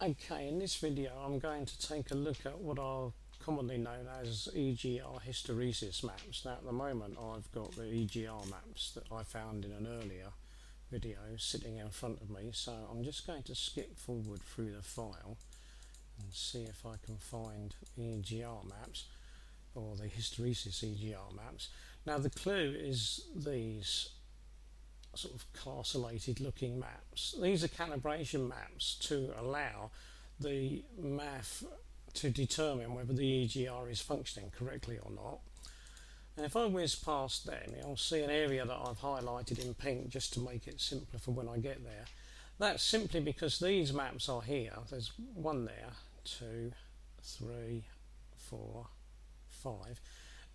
Okay, in this video I'm going to take a look at what are commonly known as EGR hysteresis maps. Now at the moment I've got the EGR maps that I found in an earlier video sitting in front of me, so I'm just going to skip forward through the file and see if I can find the EGR maps or the hysteresis EGR maps. Now the clue is these sort of castellated looking maps. These are calibration maps to allow the math to determine whether the EGR is functioning correctly or not. And if I whiz past them, you'll see an area that I've highlighted in pink just to make it simpler for when I get there. That's simply because these maps are here. There's one there, 2, 3, 4, 5.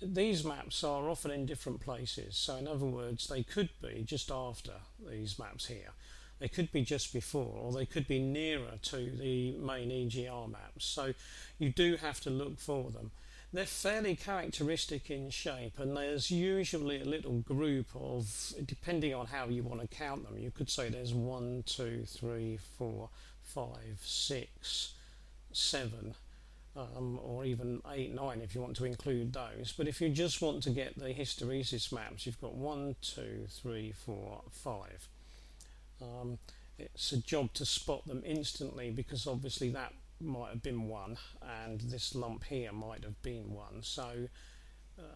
These maps are often in different places, so in other words they could be just after these maps here, they could be just before, or they could be nearer to the main EGR maps, so you do have to look for them. They're fairly characteristic in shape, and there's usually a little group of, depending on how you want to count them, you could say there's 1, 2, 3, 4, 5, 6, 7 or even 8, 9 if you want to include those. But if you just want to get the hysteresis maps, you've got 1, 2, 3, 4, 5. It's a job to spot them instantly, because obviously that might have been 1 and this lump here might have been 1, so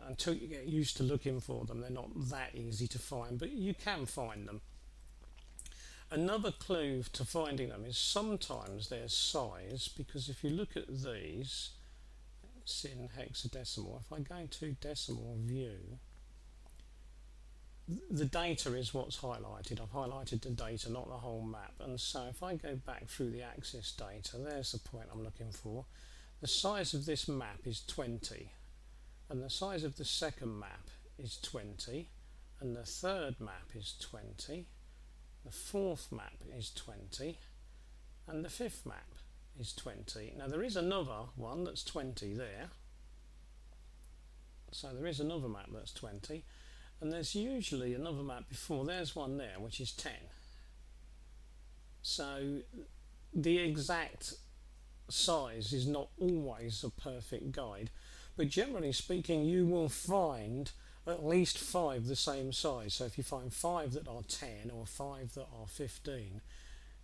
until you get used to looking for them they're not that easy to find, but you can find them. Another clue to finding them is sometimes their size, because if you look at these, it's in hexadecimal. If I go to decimal view, the data is what's highlighted. I've highlighted the data, not the whole map, and so if I go back through the axis data, there's the point I'm looking for. The size of this map is 20, and the size of the second map is 20, and the third map is 20. The fourth map is 20, and the fifth map is 20. Now there is another one that's 20 there, so there is another map that's 20, and there's usually another map before. There's one there which is 10. So the exact size is not always a perfect guide, but generally speaking you will find at least 5 the same size. So if you find 5 that are 10 or 5 that are 15,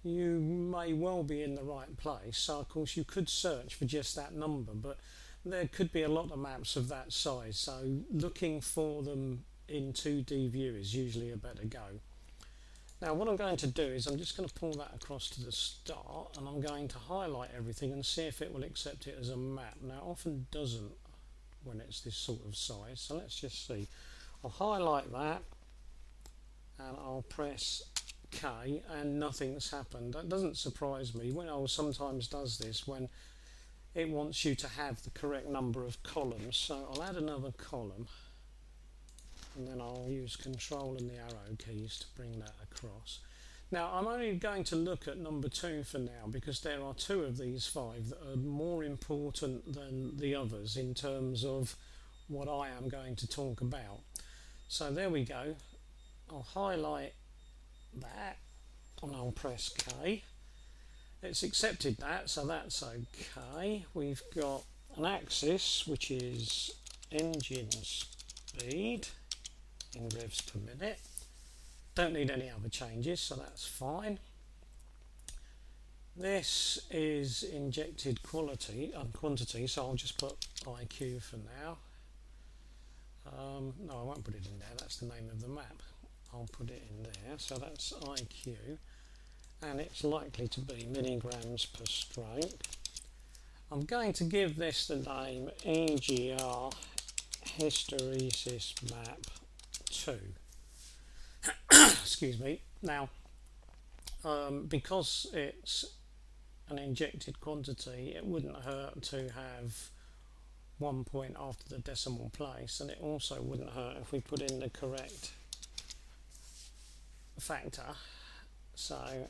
you may well be in the right place. So of course you could search for just that number, but there could be a lot of maps of that size, so looking for them in 2D view is usually a better go. Now what I'm going to do is I'm just going to pull that across to the start, and I'm going to highlight everything and see if it will accept it as a map. Now it often doesn't when it's this sort of size, so let's just see. I'll highlight that and I'll press K and nothing's happened. That doesn't surprise me. Windows sometimes does this when it wants you to have the correct number of columns, so I'll add another column and then I'll use Control and the arrow keys to bring that across. Now I'm only going to look at number 2 for now, because there are 2 of these 5 that are more important than the others in terms of what I am going to talk about. So there we go. I'll highlight that and I'll press K. It's accepted that, so that's okay. We've got an axis which is engine speed in revs per minute. Don't need any other changes, so that's fine. This is injected quantity, so I'll just put IQ for now. No, I won't put it in there, that's the name of the map. I'll put it in there, so that's IQ, and it's likely to be milligrams per stroke. I'm going to give this the name EGR hysteresis map 2. Excuse me. Now because it's an injected quantity, it wouldn't hurt to have 1 point after the decimal place, and it also wouldn't hurt if we put in the correct factor, so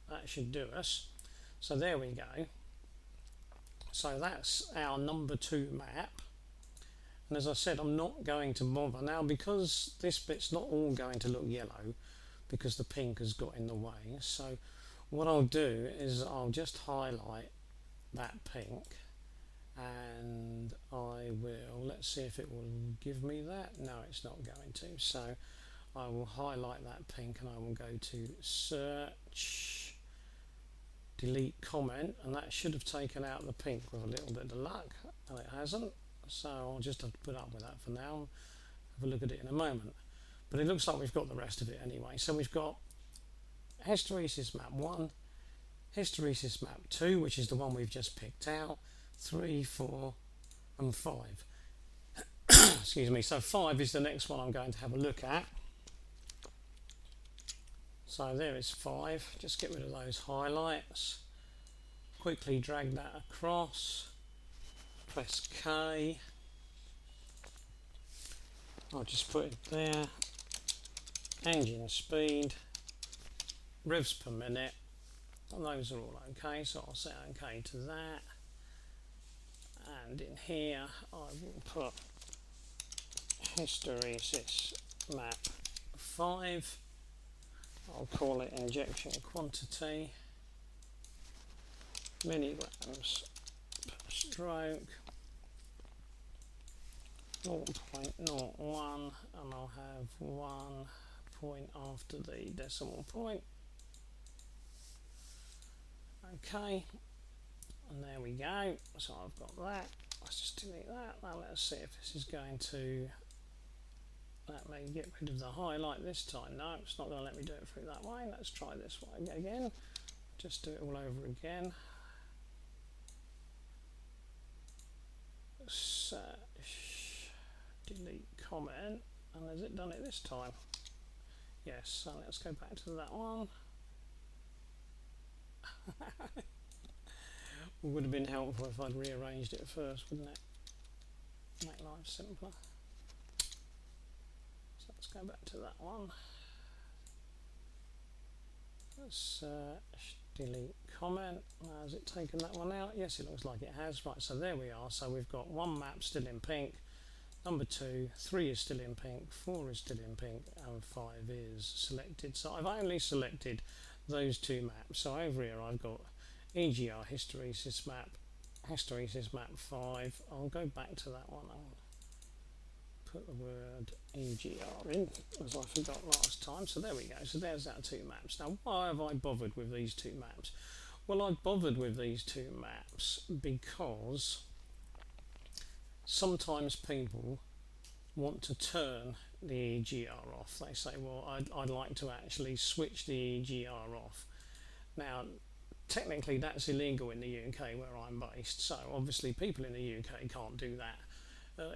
that should do us. So there we go. So that's our number 2 map, and as I said, I'm not going to bother now, because this bit's not all going to look yellow because the pink has got in the way. So What I'll do is I'll just highlight that pink, and I will, let's see if it will give me that. No, it's not going to. So I will highlight that pink and I will go to search, delete comment, and that should have taken out the pink with a little bit of luck, and it hasn't. So I'll just have to put up with that for now. Have a look at it in a moment. But it looks like we've got the rest of it anyway. So we've got hysteresis map 1, hysteresis map 2, which is the one we've just picked out, 3, 4 and 5. Excuse me. So 5 is the next one I'm going to have a look at. So there is 5. Just get rid of those highlights. Quickly drag that across. Press K. I'll just put it there. Engine speed, revs per minute, and those are all okay, so I'll set okay to that. And in here I will put hysteresis map 5. I'll call it injection quantity, milligrams per stroke, 0.01, and I'll have 1 point after the decimal point. Okay, and there we go. So I've got that. Let's just delete that. Now let's see if this is going to let me get rid of the highlight this time. No, it's not going to let me do it through that way. Let's try this way again. Just do it all over again. Search, delete comment, and has it done it this time? Yes, so let's go back to that one. Would have been helpful if I'd rearranged it first, wouldn't it? Make life simpler. So let's go back to that one. Search, delete comment. Now, has it taken that one out? Yes, it looks like it has. Right, so there we are. So we've got one map still in pink. Number 2, 3 is still in pink, 4 is still in pink, and 5 is selected. So I've only selected those 2 maps. So over here I've got EGR hysteresis map 5. I'll go back to that one. I'll put the word EGR in, as I forgot last time. So there we go. So there's our 2 maps. Now, why have I bothered with these 2 maps? Well, I've bothered with these 2 maps because sometimes people want to turn the EGR off. They say, well, I'd like to actually switch the EGR off. Now, technically that's illegal in the UK where I'm based, so obviously people in the UK can't do that.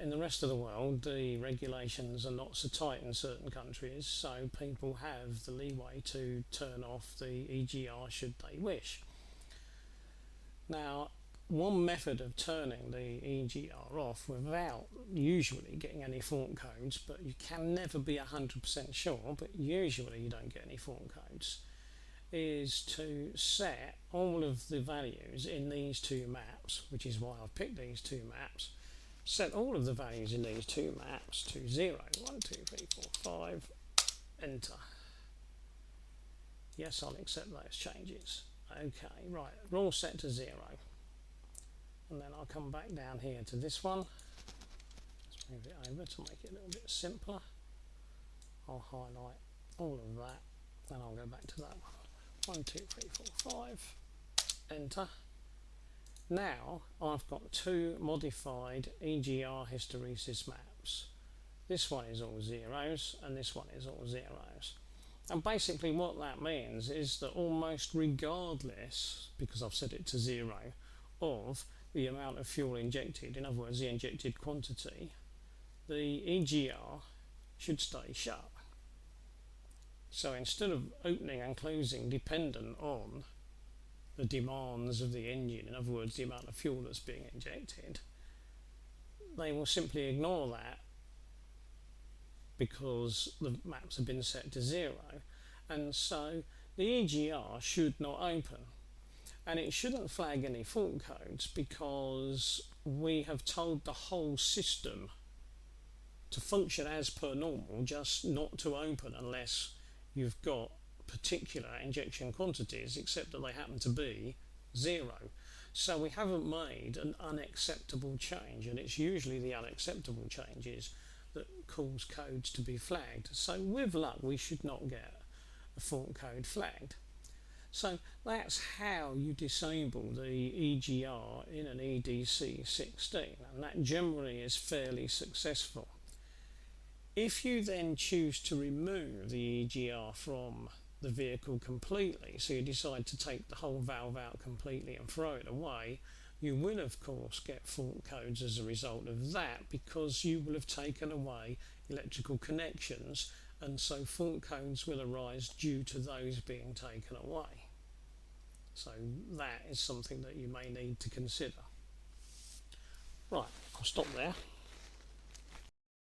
In the rest of the world, the regulations are not so tight in certain countries, so people have the leeway to turn off the EGR should they wish. Now, one method of turning the EGR off without usually getting any fault codes, but you can never be 100% sure, but usually you don't get any fault codes, is to set all of the values in these 2 maps, which is why I've picked these 2 maps, set all of the values in these 2 maps to 0. 1, 2, 3, 4, 5, enter. Yes, I'll accept those changes. Okay, right, we're all set to 0. And then I'll come back down here to this one. Let's move it over to make it a little bit simpler. I'll highlight all of that, and I'll go back to that one. 1, 2, 3, 4, 5. Enter. Now I've got 2 modified EGR hysteresis maps. This one is all zeros, and this one is all zeros. And basically what that means is that almost regardless, because I've set it to 0, of the amount of fuel injected, in other words the injected quantity, the EGR should stay shut. So instead of opening and closing dependent on the demands of the engine, in other words the amount of fuel that's being injected, they will simply ignore that because the maps have been set to 0, and so the EGR should not open. And it shouldn't flag any fault codes because we have told the whole system to function as per normal, just not to open unless you've got particular injection quantities, except that they happen to be 0. So we haven't made an unacceptable change, and it's usually the unacceptable changes that cause codes to be flagged. So with luck we should not get a fault code flagged. So that's how you disable the EGR in an EDC16, and that generally is fairly successful. If you then choose to remove the EGR from the vehicle completely, so you decide to take the whole valve out completely and throw it away, you will of course get fault codes as a result of that, because you will have taken away electrical connections, and so fault codes will arise due to those being taken away. So that is something that you may need to consider. Right, I'll stop there.